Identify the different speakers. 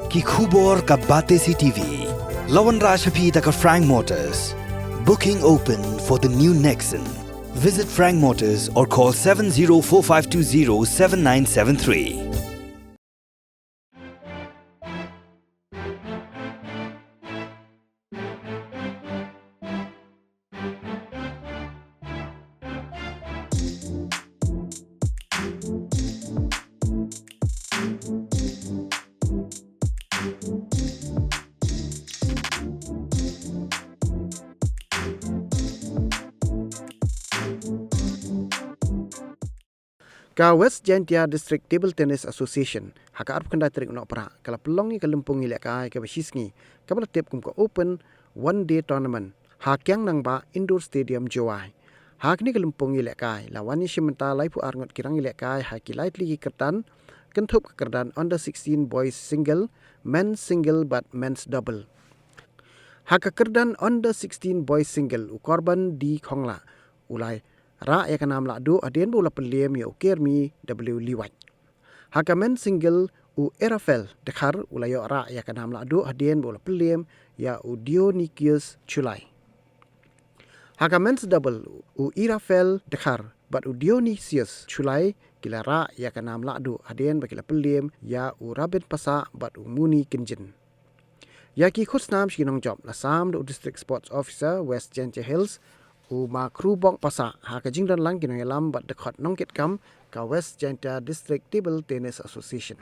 Speaker 1: Ki khubor ka bate si TV. Lawan Rashapi taka Frank Motors. Booking open for the new Nexon. Visit Frank Motors or call 7045207973.
Speaker 2: Ka Wjhtta District Table Tennis Association haka arp kanda trik nok pra kala pelong ni kalumpung ni lekai ka basisngi ka bala tep kum ka open one day tournament ha kyang nang ba indoor stadium jowai hak ni kalumpung ni lekai lawani shimenta lai pu arngot kirang ni lekai ha ki lightly ki kertan kan thup ka kerdan under 16 boys single men's single but men's double haka kerdan under 16 boys single u korban di khongla ulai ra ya kanam la do aden bola pelem ya ukermi w liwat haka men single u erafel dekhar ulayo ra ya kanam la do aden bola pelem ya u dionikius chulai haka men's double u irafel dekhar bat u dionysius chulai kila ra ya kanam la do aden bakila pelem ya u rabin pasa bat u muni kinjin ya ki khusnam shinong job la sam do district sports officer West Wjhtta Hills u ma kru bong pasa ha ka jingdan lang kinang lam bat de khot nong ket kam ka West Wjhtta District Table Tennis Association